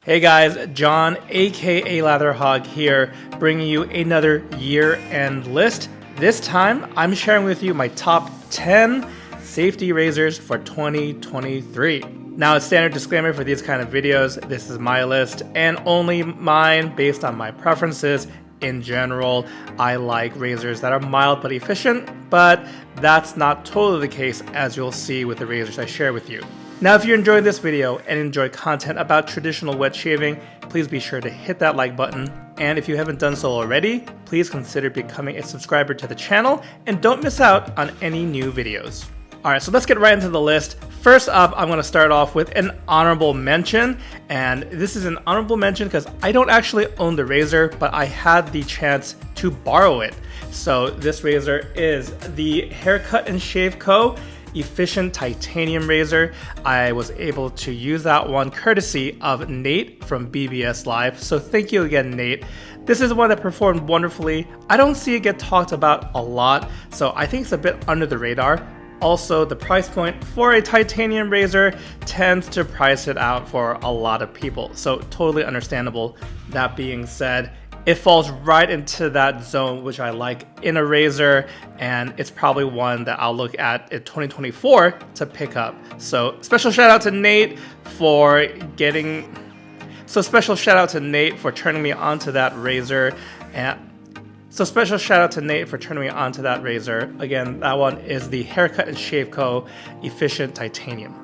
Hey guys, John aka Latherhog here, bringing you another year-end list. This time, I'm sharing with you my top 10 safety razors for 2023. Now, a standard disclaimer for these kind of videos, this is my list and only mine based on my preferences. In general, I like razors that are mild but efficient, but that's not totally the case, as you'll see with the razors I share with you. Now, if you enjoyed this video and enjoy content about traditional wet shaving, please be sure to hit that like button. And if you haven't done so already, please consider becoming a subscriber to the channel and don't miss out on any new videos. Alright, so let's get right into the list. First up, I'm going to start off with an honorable mention. And this is an honorable mention because I don't actually own the razor, but I had the chance to borrow it. So this razor is the Haircut and Shave Co. Efficient Titanium Razor. I was able to use that one courtesy of Nate from BBS Live. So thank you again, Nate. This is one that performed wonderfully. I don't see it get talked about a lot, so I think it's a bit under the radar. Also, the price point for a titanium razor tends to price it out for a lot of people, so totally understandable. That being said, it falls right into that zone which I like in a razor, and it's probably one that I'll look at in 2024 to pick up. So special shout out to Nate for turning me onto that razor. Again, that one is the Haircut and Shave Co. Efficient Titanium.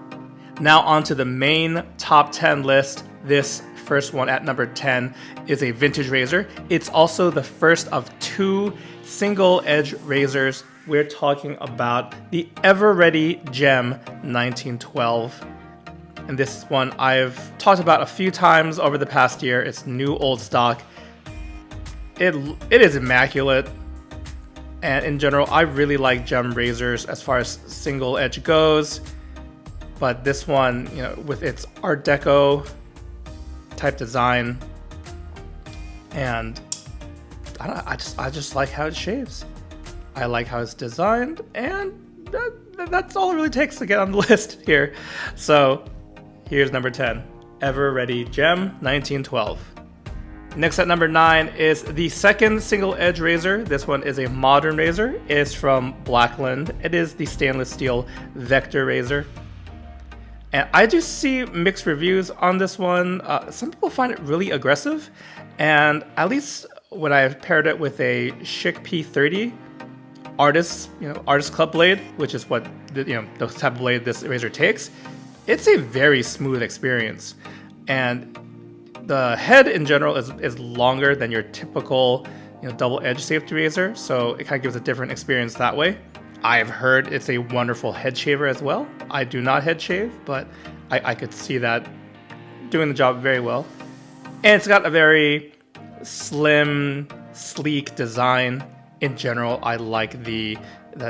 Now onto the main top 10 list. This first one at number 10 is a vintage razor. It's also the first of two single edge razors. We're talking about the Ever Ready Gem 1912. And this one I've talked about a few times over the past year. It's new old stock. It is immaculate. And in general, I really like gem razors as far as single edge goes. But this one, with its Art Deco type design, and I just like how it shaves. I like how it's designed, and that's all it really takes to get on the list here. So here's number 10, Ever Ready Gem 1912. Next at number 9 is the second single edge razor. This one is a modern razor. It's from Blackland. It is the stainless steel Vector razor. And I do see mixed reviews on this one. Some people find it really aggressive, and at least when I've paired it with a Schick P30 artist club blade, which is what the type of blade this razor takes, it's a very smooth experience. And the head in general is longer than your typical double edge safety razor, so it kind of gives a different experience that way. I've heard it's a wonderful head shaver as well. I do not head shave, but I could see that doing the job very well. And it's got a very slim, sleek design. In general, I like the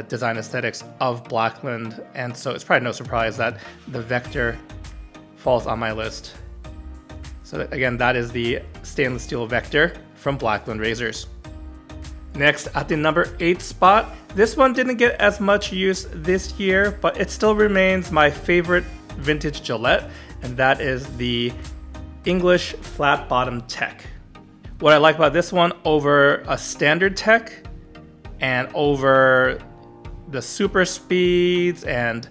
design aesthetics of Blackland, and so it's probably no surprise that the Vector falls on my list. So again, that is the stainless steel Vector from Blackland razors. Next, at the number 8 spot, this one didn't get as much use this year, but it still remains my favorite vintage Gillette, and that is the English Flat Bottom Tech. What I like about this one over a standard Tech and over the Super Speeds and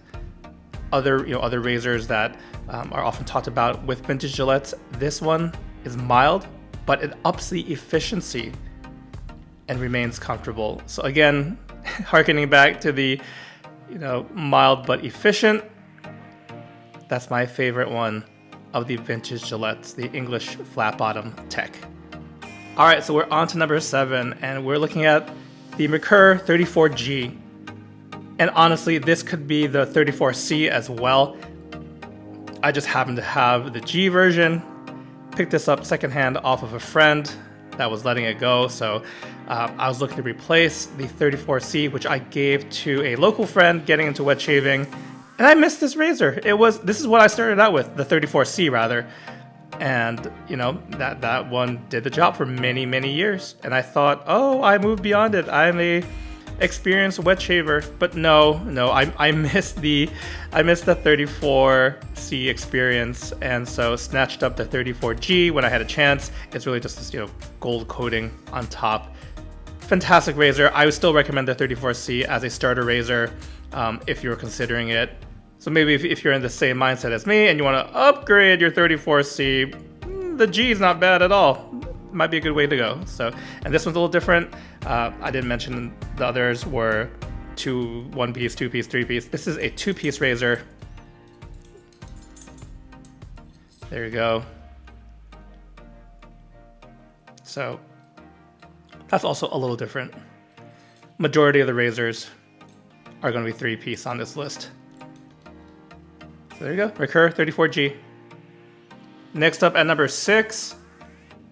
other razors that are often talked about with vintage Gillettes, this one is mild, but it ups the efficiency and remains comfortable. So again, harkening back to the mild but efficient, that's my favorite one of the vintage Gillettes, the English Flat Bottom Tech. Alright, so we're on to number 7, and we're looking at the Merkur 34G. And honestly, this could be the 34C as well. I just happen to have the G version. Picked this up secondhand off of a friend that was letting it go, so I was looking to replace the 34C, which I gave to a local friend getting into wet shaving, and I missed this razor. This is what I started out with, the 34C rather, and that one did the job for many years, and I thought, oh, I moved beyond it. I'm a experienced wet shaver, but no, I missed the 34C experience, and so snatched up the 34G when I had a chance. It's really just this, gold coating on top. Fantastic razor. I would still recommend the 34C as a starter razor if you're considering it. So maybe if you're in the same mindset as me and you want to upgrade your 34C, the G is not bad at all. Might be a good way to go. So, and this one's a little different. I didn't mention the others were 1 piece, 2 piece, 3 piece. This is a 2-piece razor. There you go. So that's also a little different. Majority of the razors are going to be 3-piece on this list. So there you go, Recur 34G. Next up at number 6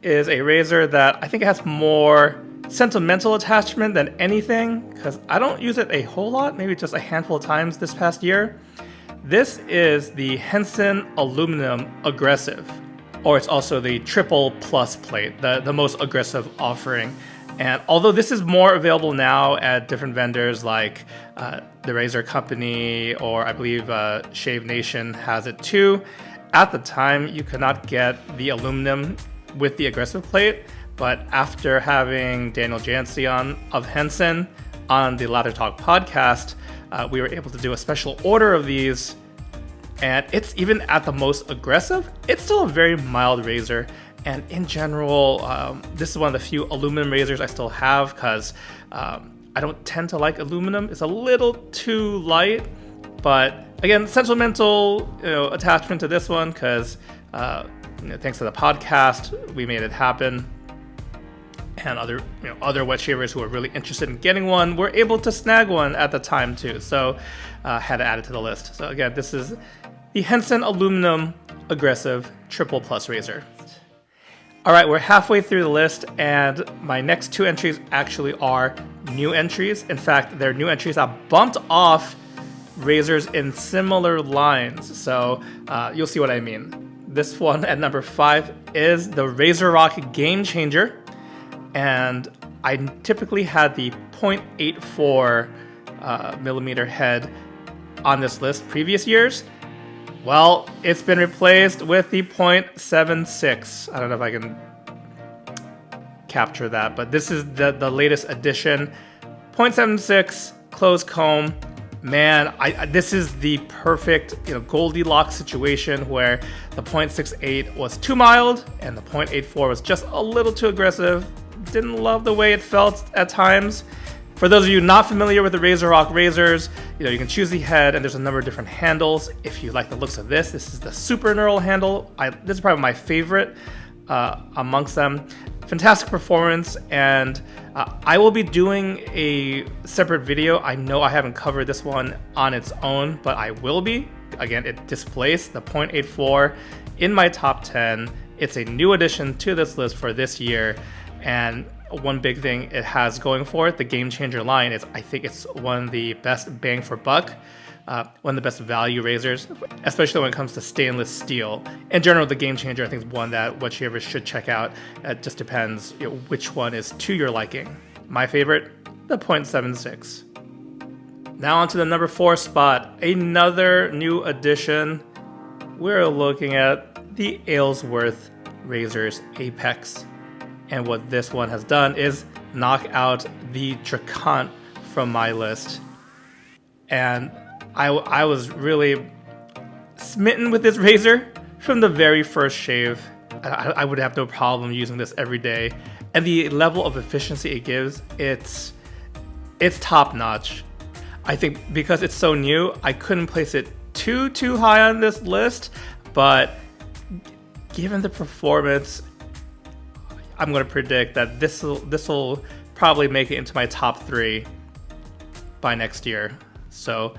is a razor that I think has more sentimental attachment than anything, because I don't use it a whole lot, maybe just a handful of times this past year. This is the Hensen Aluminum Aggressive, or it's also the triple plus plate, the most aggressive offering. And although this is more available now at different vendors like the Razer company, or I believe Shave Nation has it too, at the time you could not get the aluminum with the aggressive plate. But after having Daniel Jancy on of Hensen on the Lather Talk podcast, we were able to do a special order of these. And it's even at the most aggressive, it's still a very mild razor. And in general, this is one of the few aluminum razors I still have, because I don't tend to like aluminum. It's a little too light, but again, sentimental attachment to this one, because thanks to the podcast, we made it happen. And other wet shavers who were really interested in getting one were able to snag one at the time too. So had to add it to the list. So again, this is the Hensen Aluminum Aggressive Triple Plus razor. All right, we're halfway through the list, and my next 2 entries actually are new entries. In fact, they're new entries that bumped off razors in similar lines. So you'll see what I mean. This one at number 5 is the Razor Game Changer. And I typically had the 0.84 millimeter head on this list previous years. Well, it's been replaced with the 0.76. I don't know if I can capture that, but this is the latest edition. 0.76 closed comb. Man, this is the perfect Goldilocks situation where the 0.68 was too mild and the 0.84 was just a little too aggressive. Didn't love the way it felt at times. For those of you not familiar with the Razor razors, you can choose the head, and there's a number of different handles. If you like the looks of this is the super knurl handle. This is probably my favorite amongst them. Fantastic performance, and I will be doing a separate video. I know I haven't covered this one on its own, but I will be. Again, it displaced the 0.84 in my top 10. It's a new addition to this list for this year. And one big thing it has going for it, the Game Changer line, is I think it's one of the best bang for buck, one of the best value razors, especially when it comes to stainless steel. In general, the Game Changer I think is one that wet shavers should check out. It just depends which one is to your liking. My favorite, the 0.76. Now onto the number 4 spot, another new addition. We're looking at the Elsworth Razors Apex. And what this one has done is knock out the Dracant from my list. And I was really smitten with this razor from the very first shave. I would have no problem using this every day. And the level of efficiency it gives, it's top notch. I think because it's so new, I couldn't place it too high on this list, but given the performance, I'm going to predict that this will probably make it into my top 3 by next year. So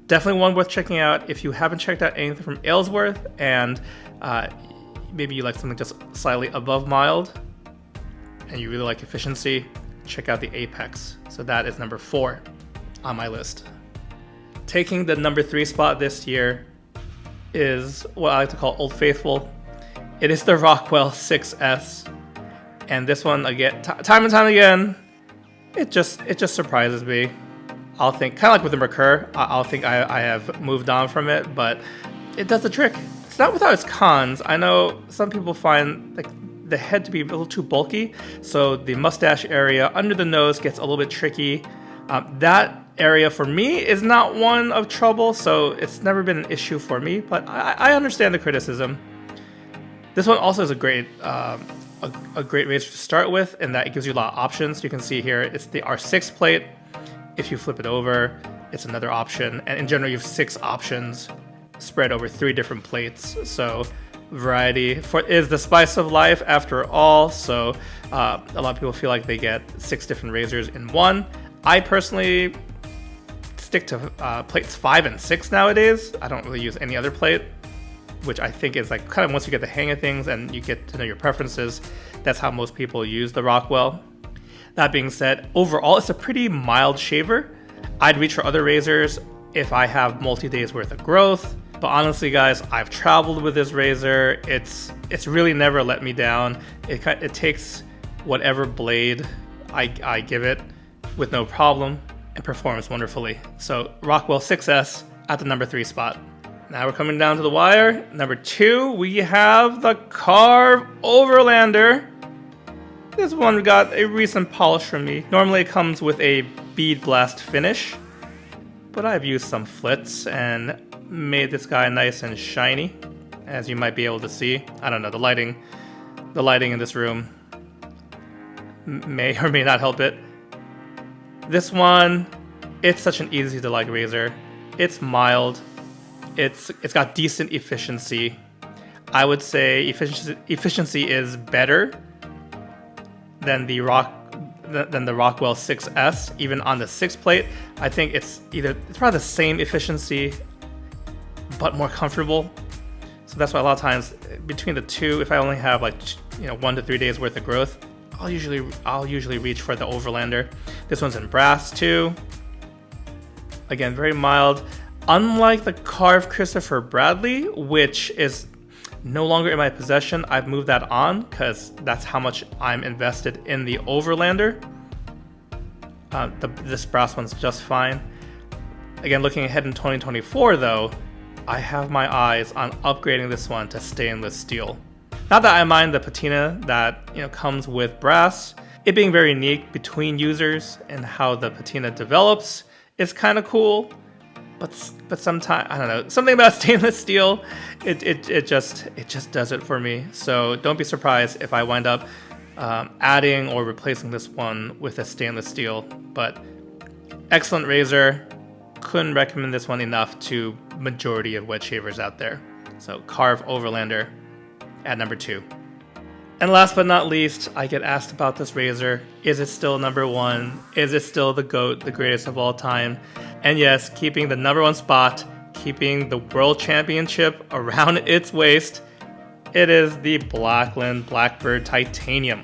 definitely one worth checking out if you haven't checked out anything from Elsworth, and maybe you like something just slightly above mild and you really like efficiency, check out the Apex. So that is number 4 on my list. Taking the number 3 spot this year is what I like to call Old Faithful. It is the Rockwell 6S. And this one, again, time and time again, it just surprises me. I'll think, kind of like with the Mercur, I'll think I have moved on from it, but it does the trick. It's not without its cons. I know some people find like the head to be a little too bulky, so the mustache area under the nose gets a little bit tricky. That area for me is not one of trouble, so it's never been an issue for me, but I understand the criticism. This one also is a great razor to start with, in that it gives you a lot of options. You can see here, it's the R6 plate. If you flip it over, it's another option. And in general, you have 6 options spread over 3 different plates. So variety is the spice of life after all. So a lot of people feel like they get 6 different razors in one. I personally stick to plates 5 and 6 nowadays. I don't really use any other plate, which I think is like kind of once you get the hang of things and you get to know your preferences, that's how most people use the Rockwell. That being said, overall, it's a pretty mild shaver. I'd reach for other razors if I have multi-days worth of growth. But honestly, guys, I've traveled with this razor. It's really never let me down. It takes whatever blade I give it with no problem and performs wonderfully. So Rockwell 6S at the number 3 spot. Now we're coming down to the wire. Number 2, we have the Cleaver Overlander. This one got a recent polish from me. Normally it comes with a bead blast finish, but I've used some flits and made this guy nice and shiny, as you might be able to see. I don't know, the lighting in this room may or may not help it. This one, it's such an easy to like razor. It's mild. It's got decent efficiency. I would say efficiency is better than the Rockwell 6S, even on the 6 plate. I think it's probably the same efficiency, but more comfortable. So that's why a lot of times between the two, if I only have like 1 to 3 days worth of growth, I'll usually reach for the Overlander. This one's in brass too. Again, very mild. Unlike the carved Christopher Bradley, which is no longer in my possession, I've moved that on because that's how much I'm invested in the Overlander. This brass one's just fine. Again, looking ahead in 2024 though, I have my eyes on upgrading this one to stainless steel. Not that I mind the patina that comes with brass. It being very unique between users and how the patina develops is kind of cool. But sometimes, I don't know, something about stainless steel, it just does it for me. So don't be surprised if I wind up adding or replacing this one with a stainless steel. But excellent razor. Couldn't recommend this one enough to majority of wedge shavers out there. So Cleaver Overlander at number 2. And last but not least, I get asked about this razor. Is it still number 1? Is it still the GOAT, the greatest of all time? And yes, keeping the number 1 spot, keeping the world championship around its waist, it is the Blackland Blackbird Titanium.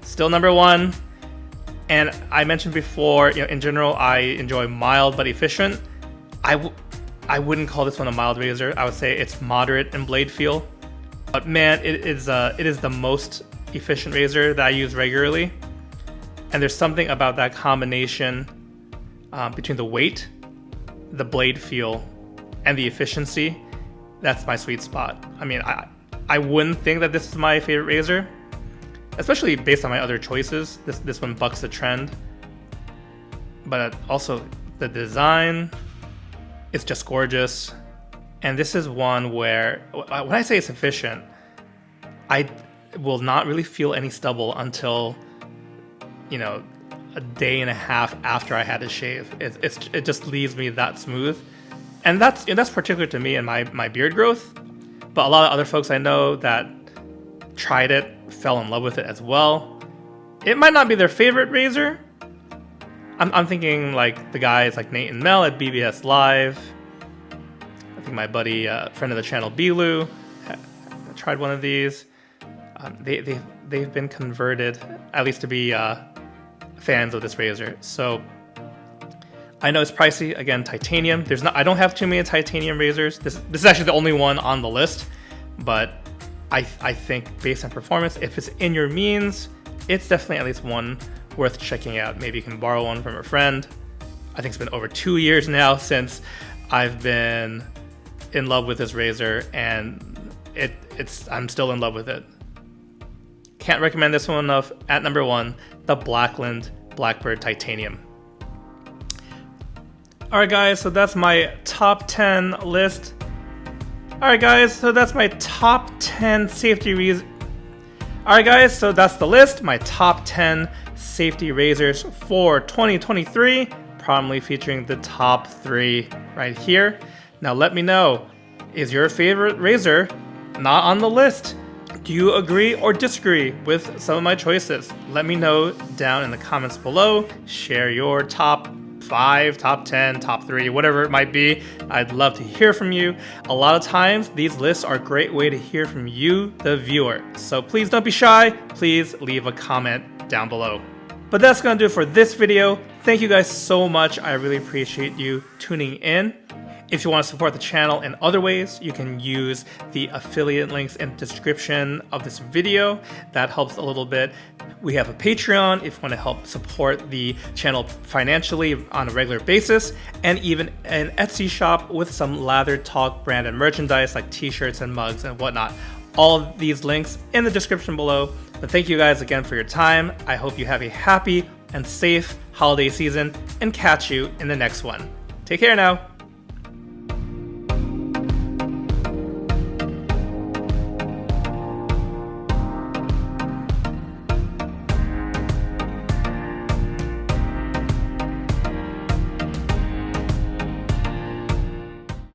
Still number 1. And I mentioned before, in general, I enjoy mild but efficient. I wouldn't call this one a mild razor. I would say it's moderate in blade feel. But man, it is the most efficient razor that I use regularly. And there's something about that combination between the weight, the blade feel, and the efficiency. That's my sweet spot. I mean, I wouldn't think that this is my favorite razor, especially based on my other choices. This one bucks the trend. But also the design is just gorgeous. And this is one where, when I say it's efficient, I will not really feel any stubble until, a day and a half after I had to shave. It just leaves me that smooth. And that's particular to me and my beard growth. But a lot of other folks I know that tried it, fell in love with it as well. It might not be their favorite razor. I'm thinking like the guys like Nate and Mel at BBS Live. I think my buddy, friend of the channel, Bilu, tried one of these. They've been converted, at least to be fans of this razor. So I know it's pricey. Again, titanium. I don't have too many titanium razors. This is actually the only one on the list. But I think based on performance, if it's in your means, it's definitely at least one worth checking out. Maybe you can borrow one from a friend. I think it's been over 2 years now since I've been in love with this razor, and I'm still in love with it. Can't recommend this one enough. At number 1, the Blackland Blackbird Titanium. Alright guys, so that's my top 10 list. Alright guys, so that's my top 10 safety reasons. Alright guys, so that's the list. My top 10 safety razors for 2023. Prominently featuring the top 3 right here. Now let me know, is your favorite razor not on the list? Do you agree or disagree with some of my choices? Let me know down in the comments below. Share your top 5, top 10, top 3, whatever it might be. I'd love to hear from you. A lot of times these lists are a great way to hear from you, the viewer. So please don't be shy. Please leave a comment down below. But that's gonna do it for this video. Thank you guys so much. I really appreciate you tuning in. If you want to support the channel in other ways, you can use the affiliate links in the description of this video. That helps a little bit. We have a Patreon if you want to help support the channel financially on a regular basis, and even an Etsy shop with some Lather Talk branded merchandise like t-shirts and mugs and whatnot. All of these links in the description below. But thank you guys again for your time. I hope you have a happy and safe holiday season, and catch you in the next one. Take care now.